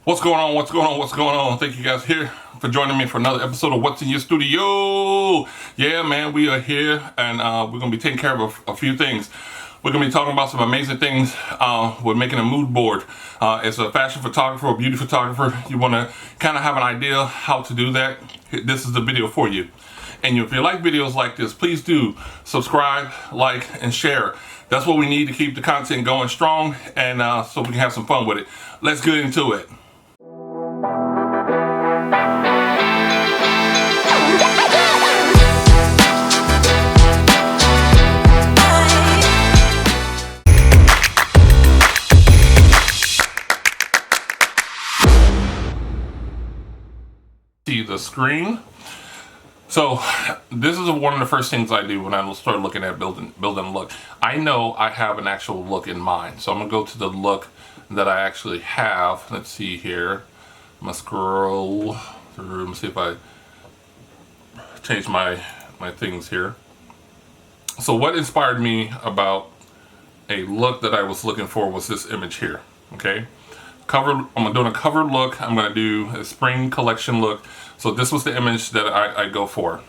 What's going on? What's going on? What's going on? Thank you guys here for joining me for another episode of What's in Your Studio. Yeah, man, we are here and we're going to be taking care of a few things. We're going to be talking about some amazing things. We're making a mood board. As a fashion photographer or beauty photographer, you want to kind of have an idea how to do that. This is the video for you. And if you like videos like this, please do subscribe, like, and share. That's what we need to keep the content going strong and so we can have some fun with it. Let's get into it. See the screen. So this is one of the first things I do when I start looking at building a look. I know I have an actual look in mind, so I'm gonna go to the look that I actually have. Let's see here. I'm gonna scroll through and see if I change my things here. So what inspired me about a look that I was looking for was this image here. Okay. I'm doing a cover look. I'm going to do a spring collection look. So this was the image that I go for.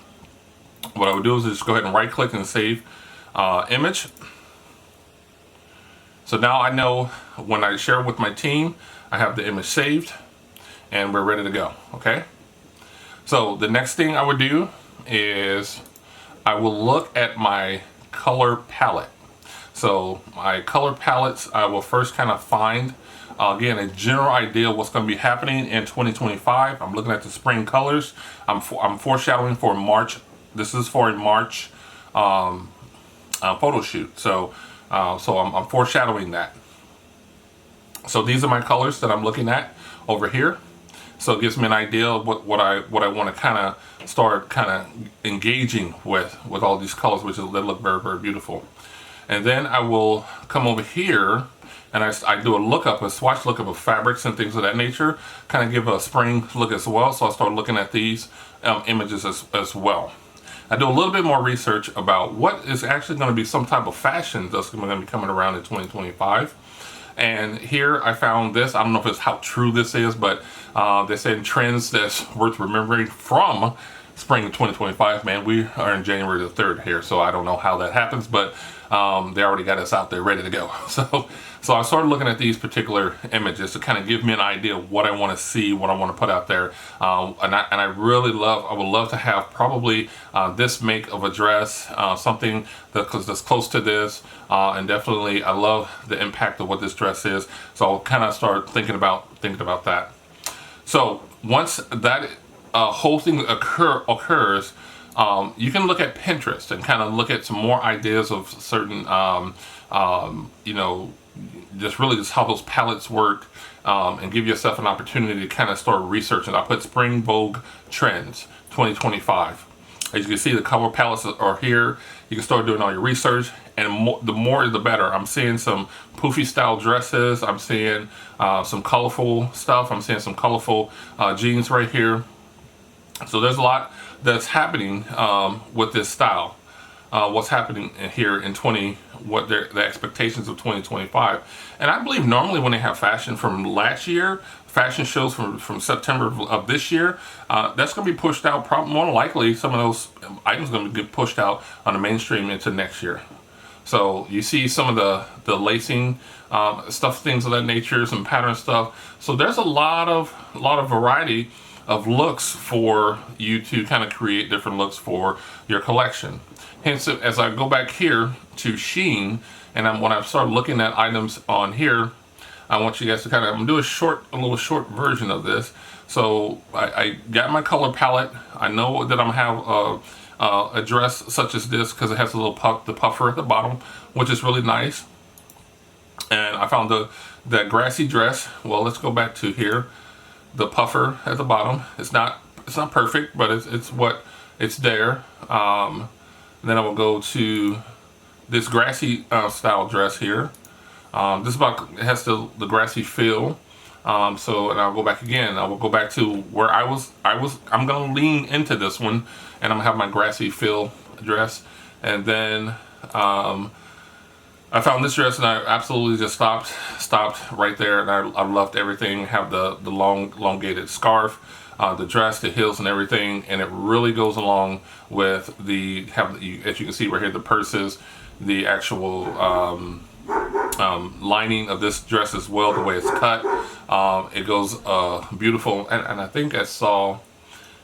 What I would do is just go ahead and right click and save image. So now I know when I share it with my team, I have the image saved and we're ready to go. Okay. So the next thing I would do is I will look at my color palette. So my color palettes, I will first kind of find again, a general idea of what's going to be happening in 2025. I'm looking at the spring colors. I'm foreshadowing for March. This is for a March photo shoot. So I'm foreshadowing that. So these are my colors that I'm looking at over here. So it gives me an idea of what I want to kind of start engaging with all these colors, which they look very, very beautiful. And then I will come over here and I do a swatch lookup of fabrics and things of that nature, kind of give a spring look as well. So I start looking at these images as well. I do a little bit more research about what is actually going to be some type of fashion that's going to be coming around in 2025. And here I found this. I don't know if it's how true this is, but they're saying trends that's worth remembering from spring of 2025. Man, we are in January the 3rd here, so I don't know how that happens, but they already got us out there ready to go. So I started looking at these particular images to kind of give me an idea of what I want to see, what I want to put out there. And I really love, I would love to have probably this make of a dress, something that's close to this. And definitely I love the impact of what this dress is. So I'll kind of start thinking about that. So once that whole thing occurs, you can look at Pinterest and kind of look at some more ideas of certain, just really just how those palettes work, and give yourself an opportunity to kind of start researching. I put Spring Vogue Trends 2025. As you can see, the color palettes are here. You can start doing all your research, and the more the better. I'm seeing some poofy style dresses. I'm seeing some colorful stuff. I'm seeing some colorful jeans right here. So there's a lot that's happening with this style. What's happening here in the expectations of 2025. And I believe normally when they have fashion from last year, fashion shows from September of this year, that's going to be pushed out. Probably more likely some of those items are going to get pushed out on the mainstream into next year. So you see some of the lacing stuff, things of that nature, some pattern stuff. So there's a lot of variety of looks for you to kind of create different looks for your collection. Hence, as I go back here to Shein, and when I start looking at items on here, I want you guys to kind of, I'm going to do a little short version of this. So I got my color palette. I know that I'm gonna have a dress such as this because it has a little the puffer at the bottom, which is really nice. And I found the grassy dress. Well, let's go back to here. The puffer at the bottom. It's not perfect, but it's there. Then I will go to this grassy style dress here. This it has the grassy feel. And I'll go back again. I will go back to where I'm gonna lean into this one, and I'm gonna have my grassy feel dress, and then I found this dress and I absolutely just stopped right there, and I loved everything. Have the long elongated scarf, the dress, the heels, and everything, and it really goes along with the as you can see right here, the purses, the actual lining of this dress as well, the way it's cut. It goes beautiful, and I think I saw,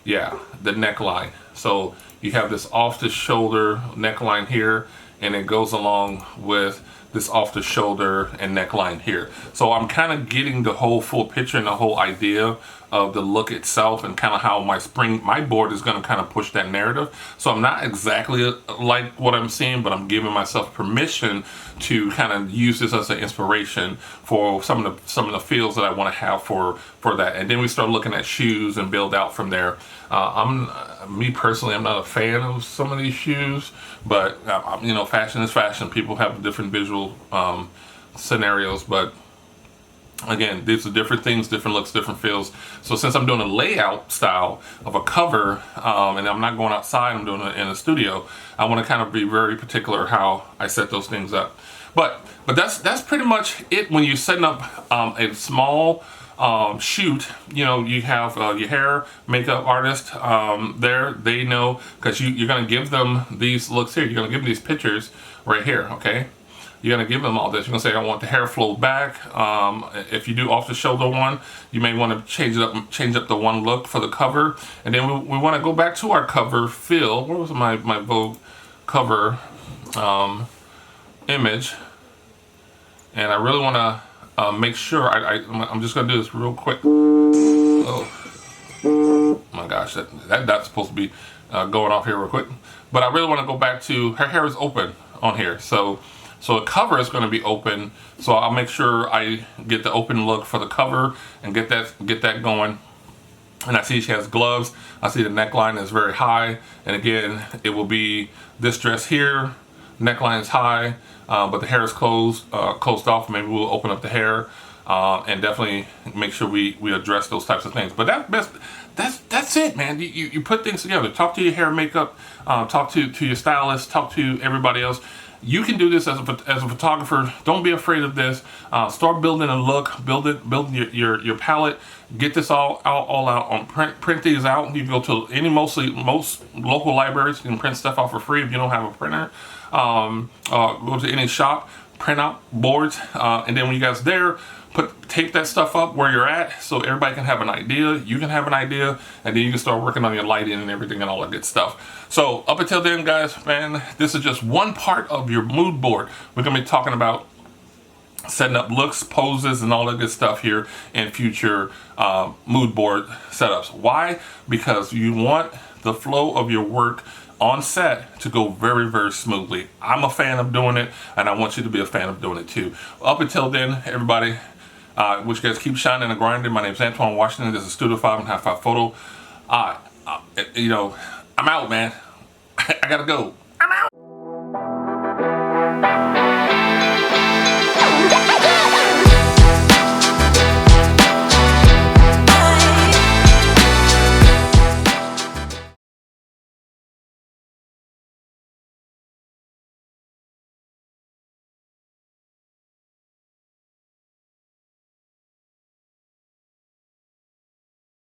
yeah, the neckline. So you have this off the shoulder neckline here, and it goes along with this off the shoulder and neckline here. So I'm kind of getting the whole full picture and the whole idea of the look itself, and kind of how my board is going to kind of push that narrative. So I'm not exactly like what I'm seeing, but I'm giving myself permission to kind of use this as an inspiration for some of the feels that I want to have for that. And then we start looking at shoes and build out from there. Me personally, I'm not a fan of some of these shoes, but you know, fashion is fashion. People have different visual scenarios, but again, these are different things, different looks, different feels. So since I'm doing a layout style of a cover, and I'm not going outside, I'm doing it in a studio, I want to kind of be very particular how I set those things up. But that's pretty much it when you're setting up a small shoot. You know, you have your hair makeup artist there. They know, because you're going to give them these looks here. You're going to give them these pictures right here, okay? You're going to give them all this. You're going to say, I want the hair flow back. If you do off the shoulder one, you may want to change up the one look for the cover. And then we want to go back to our cover feel. Where was my Vogue cover image? And I really want to make sure, I'm just going to do this real quick. Oh my gosh, that's supposed to be going off here real quick. But I really want to go back to, her hair is open on here. So the cover is going to be open, so I'll make sure I get the open look for the cover and get that going. And I see she has gloves. I see the neckline is very high, and again, it will be this dress here. Neckline is high, but the hair is closed off. Maybe we'll open up the hair and definitely make sure we address those types of things. But that's it, man. You put things together. Talk to your hair, makeup. Talk to your stylist. Talk to everybody else. You can do this as a photographer. Don't be afraid of this. Start building a look. Building your palette. Get this all out on print these out. You can go to most local libraries. You can print stuff out for free if you don't have a printer. Go to any shop, print out boards, and then when you guys there, tape that stuff up where you're at, so everybody can have an idea. You can have an idea, and then you can start working on your lighting and everything and all that good stuff. So up until then, guys, man, this is just one part of your mood board. We're gonna be talking about setting up looks, poses, and all that good stuff here in future mood board setups. Why? Because you want the flow of your work on set to go very, very smoothly. I'm a fan of doing it, and I want you to be a fan of doing it too. Up until then, everybody, wish you guys keep shining and grinding. My name is Antwyone Washington. This is Studio 5 and Half 5 Photo. You know, I'm out, man. I gotta go.